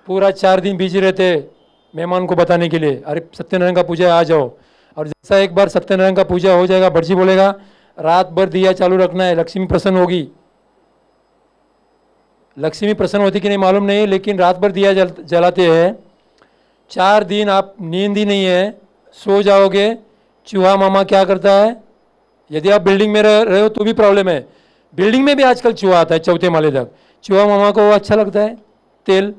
पूरा 4 दिन बिजी रहते हैं मेहमान को बताने के लिए, अरे सत्यनारायण का पूजा है, आ जाओ। और जैसा एक बार सत्यनारायण का पूजा हो जाएगा, भटजी बोलेगा रात भर दिया चालू रखना है, लक्ष्मी प्रसन्न होगी। लक्ष्मी प्रसन्न होती कि नहीं मालूम नहीं, लेकिन रात भर दिया जलाते हैं। 4 दिन आप नींद ही नहीं है, सो जाओगे। चूहा मामा क्या करता है, यदि आप बिल्डिंग में रह रहे हो तो भी प्रॉब्लम है, बिल्डिंग में भी आजकल चूहा आता है 4थे माले तक। चूहा मामा को वो अच्छा लगता है, तेल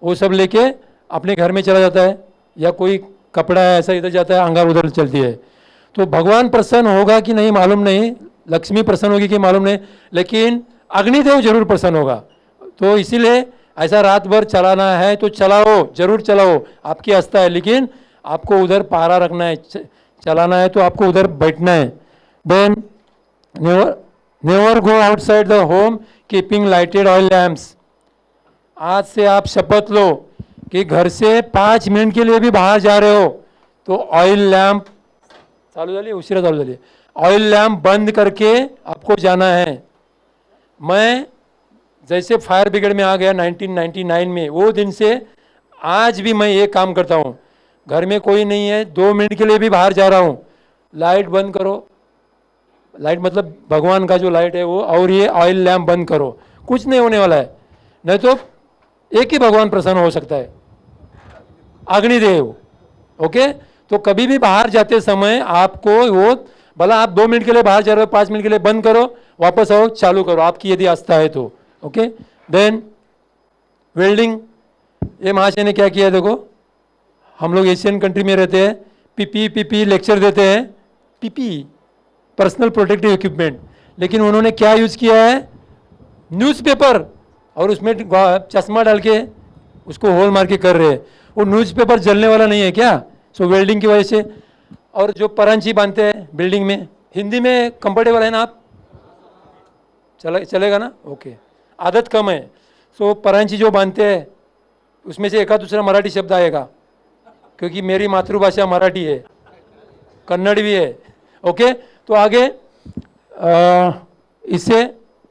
वो सब लेके अपने घर में चला जाता है, या कोई कपड़ा है ऐसा इधर जाता है, अंगार उधर चलती है। तो भगवान प्रसन्न होगा कि नहीं मालूम नहीं, लक्ष्मी प्रसन्न होगी कि मालूम नहीं, लेकिन अग्निदेव जरूर प्रसन्न होगा। तो इसीलिए ऐसा रात भर चलाना है तो चलाओ, जरूर चलाओ, आपकी आस्था है, लेकिन आपको उधर पहरा रखना है, चलाना है तो आपको उधर बैठना है। Then never go outside the home keeping lighted oil lamps. आज से आप शपथ लो कि घर से 5 मिनट के लिए भी बाहर जा रहे हो तो ऑयल लैम्प चालू झाली, उशिरा चालू झाली, ऑयल लैम्प बंद करके आपको जाना है। मैं जैसे फायर ब्रिगेड में आ गया 1999 में, वो दिन से आज भी मैं ये काम करता हूँ। घर में कोई नहीं है, 2 मिनट के लिए भी बाहर जा रहा हूँ, लाइट बंद करो, लाइट मतलब भगवान का जो लाइट है वो, और ये ऑयल लैम्प बंद करो, कुछ नहीं होने वाला है। नहीं तो एक ही भगवान प्रसन्न हो सकता है, अग्निदेव। ओके, तो कभी भी बाहर जाते समय आपको वो, भला आप 2 मिनट के लिए बाहर जा रहे हो, 5 मिनट के लिए बंद करो, वापस आओ, चालू करो, आपकी यदि आस्था है तो। Okay, then welding. ये महाशय ने क्या किया देखो, हम लोग एशियन कंट्री में रहते हैं, पीपी लेक्चर देते हैं, पीपी पर्सनल प्रोटेक्टिव इक्विपमेंट, लेकिन उन्होंने क्या यूज किया है, न्यूज़पेपर, और उसमें चश्मा डाल के उसको होल मार के कर रहे हैं। वो न्यूज़पेपर जलने वाला नहीं है क्या, सो वेल्डिंग की वजह से। और जो परांची बांधते हैं बिल्डिंग में, हिंदी में कंफर्टेबल है ना आप, चलेगा ना, ओके, आदत कम है। सो परांची जो बांधते हैं उसमें से एका दूसरा मराठी शब्द आएगा, क्योंकि मेरी मातृभाषा मराठी है, कन्नड़ भी है। ओके, तो आगे इससे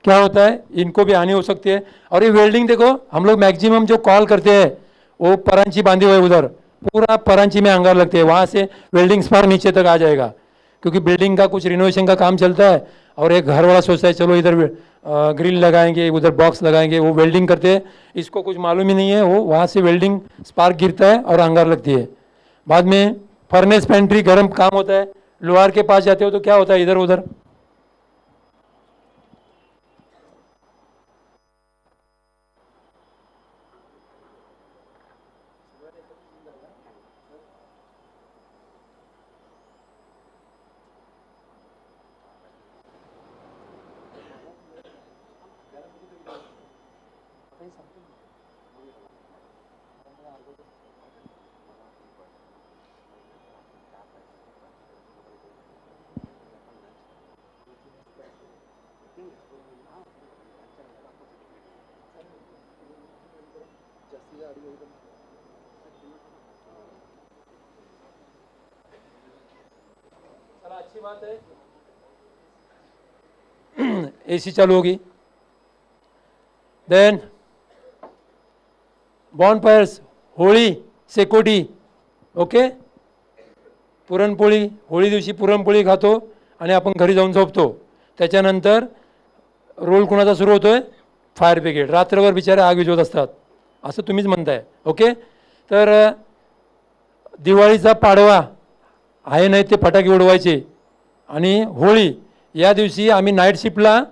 क्या होता है, इनको भी हानि हो सकती है। और ये वेल्डिंग देखो, हम लोग मैक्सिमम जो कॉल करते हैं वो परांची बांधे हुए, उधर पूरा परांची में अंगार लगते हैं, वहाँ से वेल्डिंग स्पार्क नीचे तक आ जाएगा, क्योंकि बिल्डिंग का कुछ रिनोवेशन का काम चलता है, और एक घर वाला सोचता है चलो इधर ग्रिल लगाएंगे, उधर बॉक्स लगाएंगे, वो वेल्डिंग करते हैं, इसको कुछ मालूम ही नहीं है, वो वहाँ से वेल्डिंग स्पार्क गिरता है और अंगार लगती है। बाद में फर्नेस पेंट्री गर्म काम होता है, लोहार के पास जाते हो तो क्या होता है, इधर उधर अच्छी बात है। एसी चालू होगी। देन बॉनफायर्स, होळी, शेकोटी, ओके, पुरणपोळी, होळी दिवशी पुरणपोळी खातो आणि आपण घरी जाऊन झोपतो। त्याच्यानंतर रोल कुणाचा सुरू होतोय, फायर ब्रिगेड, रात्रभर बिचारे आग विझवत असतात, असं तुम्हीच म्हणताय। ओके, तर दिवाळीचा पाडवा आहे नाही ते फटाके उडवायचे, आणि होळी या दिवशी आम्ही नाईट शिफ्टला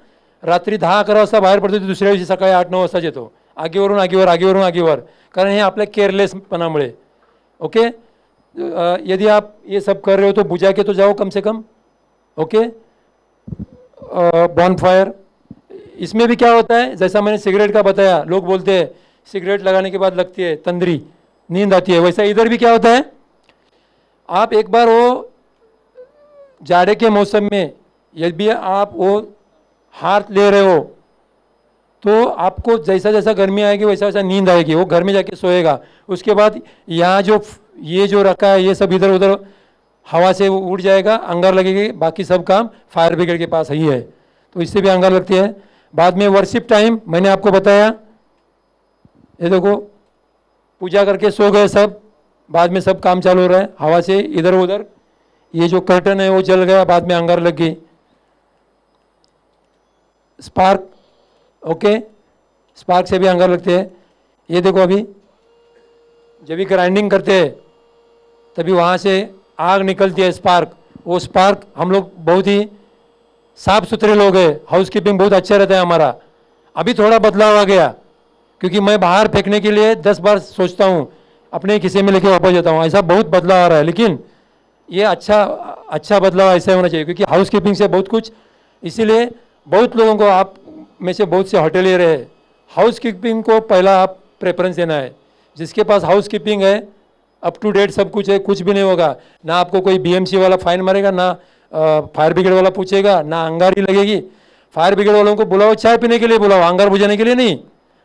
रात्री 10-11 वाजता बाहेर पडतो, दुसऱ्या दिवशी सकाळी 8-9 वाजताच येतो, आगीवरून आगीवर, आगीवरून आगीवर, कारण हे आपल्या केअरलेसपणामुळे। ओके, यदि आप ये सब कर रहे हो तो बुझा के तो जाओ कम से कम। ओके, बॉनफायर, इसमें भी क्या होता है, जैसा मैंने सिगरेट का बताया, लोग बोलते हैं सिगरेट लगाने के बाद लगती है तंद्री, नींद आती है, वैसा इधर भी क्या होता है, आप एक बार वो जाड़े के मौसम में यदि आप वो हाथ ले रहे हो तो आपको जैसा जैसा गर्मी आएगी वैसा वैसा नींद आएगी, वो घर में जाके सोएगा। उसके बाद यहाँ जो ये जो रखा है ये सब इधर उधर हवा से उड़ जाएगा, अंगार लगेगी, बाकी सब काम फायर ब्रिगेड के पास ही है, तो इससे भी अंगार लगती है। बाद में वर्शिप टाइम मैंने आपको बताया, ये देखो पूजा करके सो गए सब, बाद में सब काम चालू हो रहा है, हवा से इधर उधर ये जो कर्टन है वो जल गया, बाद में अंगार लग गई, स्पार्क, ओके, स्पार्क से भी अंगार लगते हैं। ये देखो अभी जब भी ग्राइंडिंग करते हैं तभी वहाँ से आग निकलती है, स्पार्क। वो स्पार्क, हम लोग बहुत ही साफ सुथरे लोग हैं, हाउस कीपिंग बहुत अच्छा रहता है हमारा। अभी थोड़ा बदलाव आ गया क्योंकि मैं बाहर फेंकने के लिए 10 बार सोचता हूँ, अपने खिस्से में लेके वापस जाता हूँ, ऐसा बहुत बदलाव आ रहा है। लेकिन ये अच्छा बदलाव ऐसा होना चाहिए क्योंकि हाउस कीपिंग से बहुत कुछ, इसीलिए बहुत लोगों को, आप में से बहुत से होटलियर है, हाउस कीपिंग को पहला आप प्रेफरेंस देना है। जिसके पास हाउस कीपिंग है, अप टू डेट सब कुछ है, कुछ भी नहीं होगा, ना आपको कोई बीएमसी वाला फाइन मारेगा, ना फायर ब्रिगेड वाला पूछेगा, ना अंगारी लगेगी। फायर ब्रिगेड वालों को बुलाओ, चाय पीने के लिए बुलाओ, अंगार बुझाने के लिए नहीं।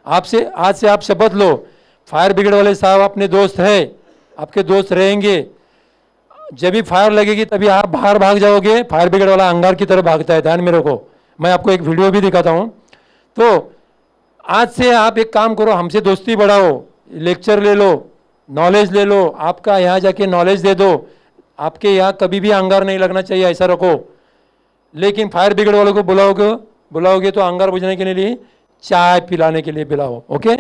आपसे आज से आप शपथ लो, फायर ब्रिगेड वाले साहब अपने दोस्त है, आपके दोस्त रहेंगे। जब भी फायर लगेगी तभी आप बाहर भाग जाओगे, फायर ब्रिगेड वाला अंगार की तरफ भागता है, ध्यान में रखो। मैं आपको एक वीडियो भी दिखाता हूँ। तो आज से आप एक काम करो, हमसे दोस्ती बढ़ाओ, लेक्चर ले लो, नॉलेज ले लो, आपका यहाँ जाके नॉलेज दे दो। आपके यहाँ कभी भी अंगार नहीं लगना चाहिए, ऐसा रखो। लेकिन फायर ब्रिगेड वालों को बुलाओगे तो अंगार बुझाने के लिए, चाय पिलाने के लिए बुलाओ, ओके।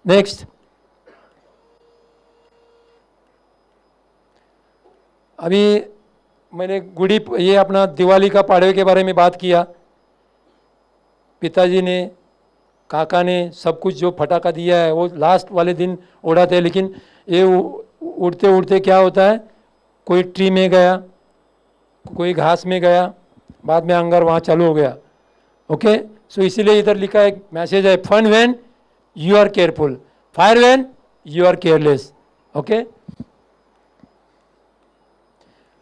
नेक्स्ट, अभी मैंने ये अपना दिवाली का पाड़वे के बारे में बात किया। पिताजी ने, काका ने सब कुछ जो फटाका दिया है वो लास्ट वाले दिन उड़ाते हैं, लेकिन ये उड़ते उड़ते क्या होता है, कोई ट्री में गया, कोई घास में गया, बाद में अंगार वहाँ चालू हो गया, ओके। सो इसीलिए इधर लिखा है, मैसेज है, fun when you are careful, fire when you are careless, okay.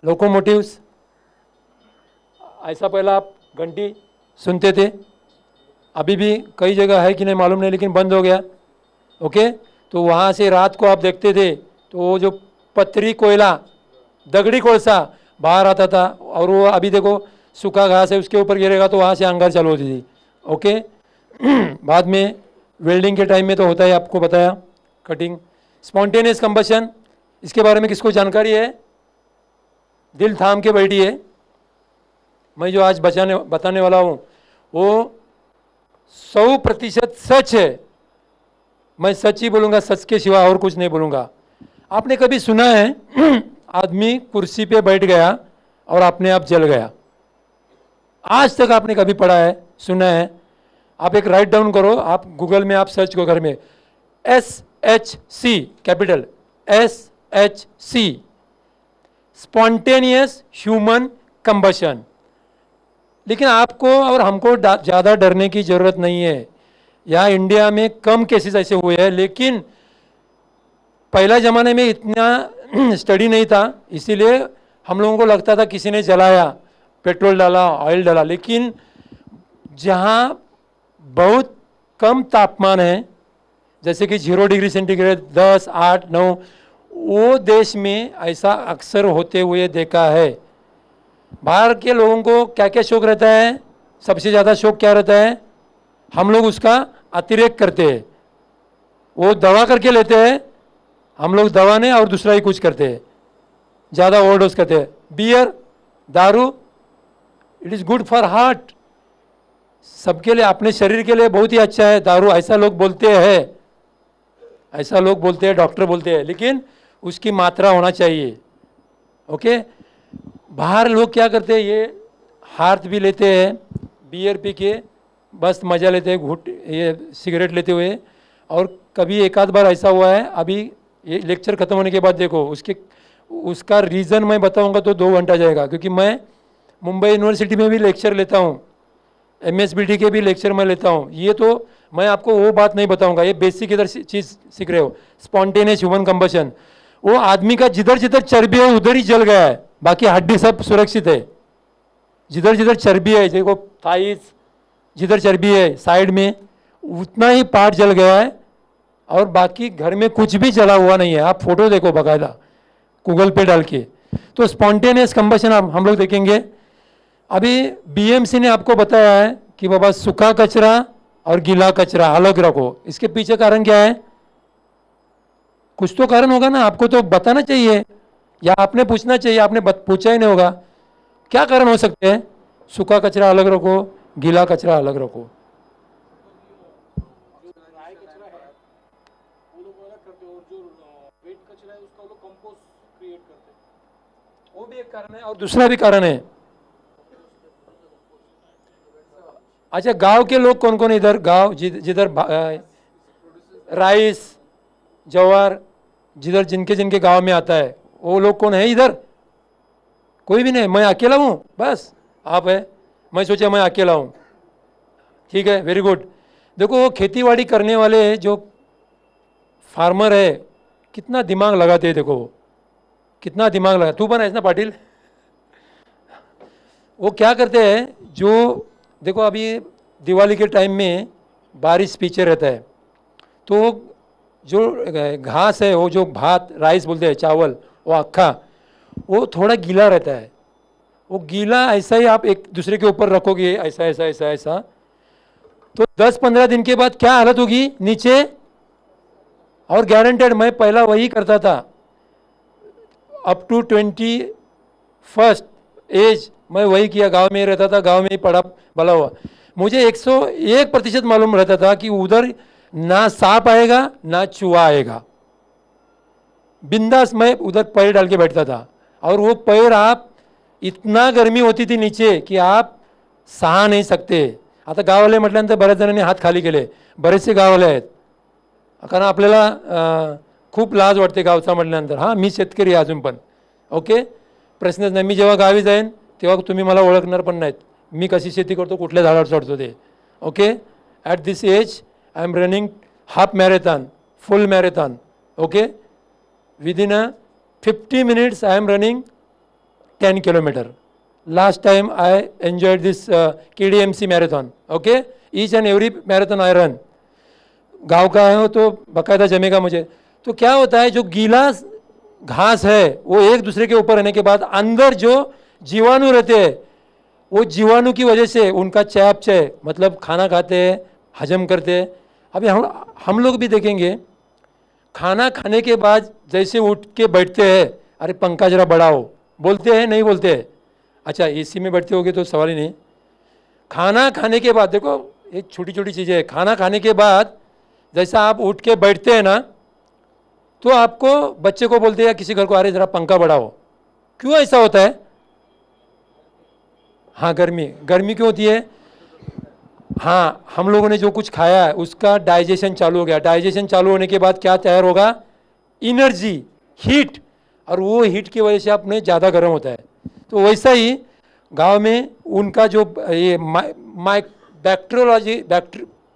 Locomotives, ऐसा पहला आप घंटी सुनते थे, अभी भी कई जगह है कि नहीं मालूम नहीं, लेकिन बंद हो गया, ओके। तो वहाँ से रात को आप देखते थे तो वो जो पत्थरी कोयला, दगड़ी कोळसा बाहर आता था, और वो अभी देखो सूखा घास है, उसके ऊपर गिरेगा तो वहाँ से अंगार चालू होती थी, ओके। बाद में वेल्डिंग के टाइम में तो होता है, आपको बताया, कटिंग। स्पॉन्टेनियस कंबशन, इसके बारे में किसको जानकारी है? दिल थाम के बैठिए, मैं जो आज बताने वाला हूँ वो 100% सच है। मैं सच ही बोलूँगा, सच के सिवा और कुछ नहीं बोलूँगा। आपने कभी सुना है आदमी कुर्सी पे बैठ गया और अपने आप जल गया? आज तक आपने कभी पढ़ा है, सुना है? आप एक राइट डाउन करो, आप गूगल में आप सर्च करो घर में, SHC, capital SHC, spontaneous human combustion. लेकिन आपको और हमको ज़्यादा डरने की ज़रूरत नहीं है। यहाँ इंडिया में कम केसेस ऐसे हुए हैं, लेकिन पहला ज़माने में इतना स्टडी नहीं था, इसीलिए हम लोगों को लगता था किसी ने जलाया, पेट्रोल डाला, ऑयल डाला। लेकिन जहाँ बहुत कम तापमान है, जैसे कि 0 डिग्री सेंटीग्रेड, 10, 8, 9, वो देश में ऐसा अक्सर होते हुए देखा है। बाहर के लोगों को क्या क्या शौक रहता है? सबसे ज़्यादा शौक क्या रहता है? हम लोग उसका अतिरेक करते हैं, वो दवा करके लेते हैं, हम लोग दवा नहीं और दूसरा ही कुछ करते हैं, ज़्यादा ओवरडोज करते हैं। बियर, दारू, it is good for heart, सबके लिए, अपने शरीर के लिए बहुत ही अच्छा है दारू, ऐसा लोग बोलते हैं, ऐसा लोग बोलते हैं, डॉक्टर बोलते हैं, लेकिन उसकी मात्रा होना चाहिए, ओके। बाहर लोग क्या करते हैं, ये हार्ट भी लेते हैं, बियर पी के बस मज़ा लेते हैं, घुट ये सिगरेट लेते हुए। और कभी एक आध बार ऐसा हुआ है, अभी ये लेक्चर ख़त्म होने के बाद देखो, उसका रीज़न मैं बताऊंगा तो 2 घंटा जाएगा, क्योंकि मैं मुंबई यूनिवर्सिटी में भी लेक्चर लेता हूँ, MSBT के भी लेक्चर मैं लेता हूँ। ये तो मैं आपको वो बात नहीं बताऊंगा, ये बेसिक इधर चीज़ सीख रहे हो। स्पॉन्टेनियस ह्यूमन कंबशन, वो आदमी का जिधर जिधर चर्बी है उधर ही जल गया है, बाकी हड्डी सब सुरक्षित है। जिधर जिधर चर्बी है, देखो थाइस, जिधर चर्बी है साइड में, उतना ही पार्ट जल गया है, और बाकी घर में कुछ भी जला हुआ नहीं है। आप फोटो देखो बाकायदा गूगल पे डाल के। तो स्पॉन्टेनियस कंबशन हम लोग देखेंगे। अभी BMC ने आपको बताया है कि बाबा सूखा कचरा और गीला कचरा अलग रखो। इसके पीछे कारण क्या है? कुछ तो कारण होगा ना, आपको तो बताना चाहिए या आपने पूछना चाहिए, आपने पूछा ही नहीं होगा। क्या कारण हो सकते हैं? सूखा कचरा अलग रखो, गीला कचरा अलग रखो। ड्राई कचरा है वो लोग अलग करते हैं, और जो वेट कचरा है उसका वो लोग कंपोस्ट क्रिएट करते हैं। वो भी एक कारण है, और दूसरा भी कारण है। अच्छा, गांव के लोग कौन कौन इधर, गांव जिधर राइस, जवार, जिधर जिनके जिनके गांव में आता है, वो लोग कौन है इधर? कोई भी नहीं, मैं अकेला हूँ बस। आप है, मैं सोचा मैं अकेला हूँ। ठीक है, वेरी गुड। देखो खेतीबाड़ी करने वाले जो फार्मर है, कितना दिमाग लगाते हैं, देखो वो कितना दिमाग लगा। तू बना ना पाटिल। वो क्या करते हैं, जो देखो अभी दिवाली के टाइम में बारिश पीछे रहता है, तो जो घास है, वो जो भात राइस बोलते हैं, चावल, वो अक्खा, वो थोड़ा गीला रहता है। वो गीला ऐसा ही आप एक दूसरे के ऊपर रखोगे, ऐसा ऐसा ऐसा ऐसा, तो 10-15 दिन के बाद क्या हालत होगी नीचे। और गारंटेड, मैं पहला वही करता था अप टू 21st एज, मैं वही किया। गांव में ही रहता था, गांव में ही पढ़ा भला हुआ। मुझे 101% मालूम रहता था कि उधर ना सांप आएगा ना चूहा आएगा। बिंदास मैं उधर पैर डाल के बैठता था, और वो पैर आप, इतना गर्मी होती थी नीचे कि आप सहा नाही सकते. आता गाववाले म्हटल्यानंतर बऱ्याच जणांनी हात खाली केले, बरेचसे गाववाले आहेत, कारण आपल्याला खूप लाज वाटते गावचा म्हटल्यानंतर. हां, मी शेतकरी अजून पण, ओके, प्रश्नच नाही. मी जेव्हा गावी जाईन तेव्हा तुम्ही मला ओळखणार पण नाहीत, मी कशी शेती करतो, कुठल्या झाडावर चढतो ते. Okay, at this age I am running half marathon, full marathon. Okay, within a 50 minutes I am running 10 kilometer. Last time I enjoyed this KDMC marathon. Okay, each and every marathon I run. गांव का है तो बाकायदा जमेगा मुझे. तो क्या होता है, जो गीला घास है वो एक दूसरे के ऊपर रहने के बाद अंदर जो जीवाणु रहते हैं, वो जीवाणु की वजह से उनका चयापचय, मतलब खाना खाते हैं, हजम करते हैं. अभी हम लोग भी देखेंगे, खाना खाने के बाद जैसे उठ के बैठते हैं, अरे पंखा जरा बढ़ाओ, बोलते हैं नहीं बोलते हैं? अच्छा, एसी में बैठते होगे तो सवाल ही नहीं. खाना खाने के बाद देखो, ये छोटी छोटी चीज़ें हैं. खाना खाने के बाद जैसा आप उठ के बैठते हैं ना, तो आपको बच्चे को बोलते हैं या किसी घर को, अरे ज़रा पंखा बढ़ाओ. क्यों ऐसा होता है? हाँ, गर्मी. गर्मी क्यों होती है? हाँ, हम लोगों ने जो कुछ खाया है उसका डाइजेशन चालू हो गया. डाइजेशन चालू होने के बाद क्या तैयार होगा? एनर्जी, हीट, और वो हीट की वजह से अपने ज़्यादा गर्म होता है. तो वैसा ही गांव में उनका जो ये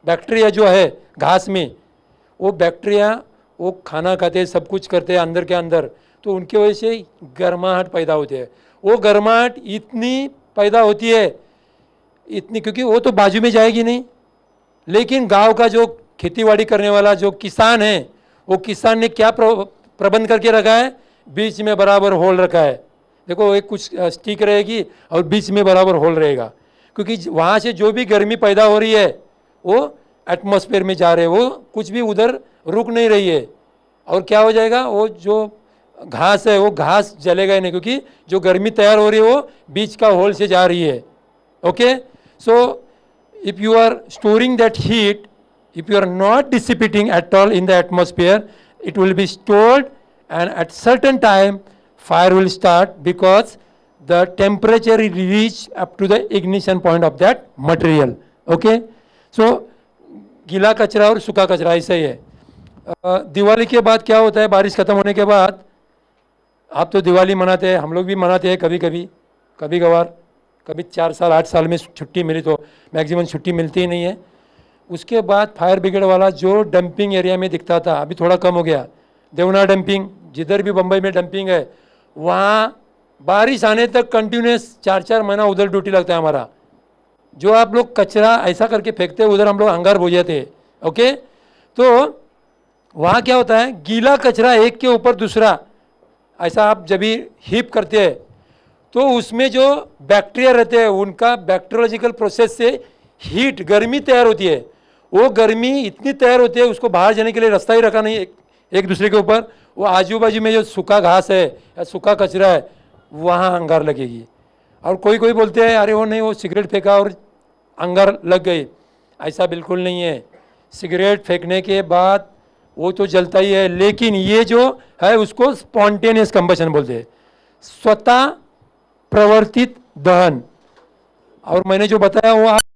बैक्टीरिया जो है घास में, वो बैक्टीरिया वो खाना खाते हैं, सब कुछ करते हैं अंदर के अंदर, तो उनकी वजह से गर्माहट पैदा होती है. वो गर्माहट इतनी पैदा होती है, इतनी, क्योंकि वो तो बाजू में जाएगी नहीं. लेकिन गांव का जो खेतीबाड़ी करने वाला जो किसान है, वो किसान ने क्या प्रबंध करके रखा है? बीच में बराबर होल रखा है. देखो, एक कुछ स्टिक रहेगी और बीच में बराबर होल रहेगा, क्योंकि वहाँ से जो भी गर्मी पैदा हो रही है वो एटमॉस्फेयर में जा रहे है, वो कुछ भी उधर रुक नहीं रही है. और क्या हो जाएगा, वो जो घास है वो घास जलेगा ही नहीं, क्योंकि जो गर्मी तैयार हो रही है वो बीच का होल से जा रही है. Okay, so if you are storing that heat, if you are not dissipating at all in the atmosphere, it will be stored, and at certain time fire will start, because the temperature will reach up to the ignition point of that material. Okay, so गीला कचरा और सूखा कचरा ऐसा ही है. दिवाली के बाद क्या होता है, बारिश खत्म होने के बाद, आप तो दिवाली मनाते हैं, हम लोग भी मनाते हैं कभी कभी, कभी कभार, कभी 4 साल 8 साल में छुट्टी मिली तो मैक्सिमम छुट्टी मिलती ही नहीं है. उसके बाद फायर ब्रिगेड वाला जो डंपिंग एरिया में दिखता था, अभी थोड़ा कम हो गया. देवना डंपिंग, जिधर भी बम्बई में डंपिंग है, वहाँ बारिश आने तक कंटिन्यूस 4-4 महीना उधर ड्यूटी लगता है हमारा. जो आप लोग कचरा ऐसा करके फेंकते हैं, उधर हम लोग अंगार बोझे थे. ओके, तो वहाँ क्या होता है, गीला कचरा एक के ऊपर दूसरा ऐसा आप जब भी हीप करते हैं, तो उसमें जो बैक्टीरिया रहते हैं, उनका बैक्टीरियोलॉजिकल प्रोसेस से हीट, गर्मी तैयार होती है. वो गर्मी इतनी तैयार होती है, उसको बाहर जाने के लिए रास्ता ही रखा नहीं, एक दूसरे के ऊपर, वो आजू बाजू में जो सूखा घास है या सूखा कचरा है वहाँ अंगार लगेगी। और कोई कोई बोलते हैं अरे वो नहीं, वो सिगरेट फेंका और अंगार लग गई। ऐसा बिल्कुल नहीं है। सिगरेट फेंकने के बाद वो तो जलता ही है, लेकिन ये जो है उसको स्पॉन्टेनियस कंबशन बोलते हैं, स्वतः प्रवर्तित दहन। और मैंने जो बताया वो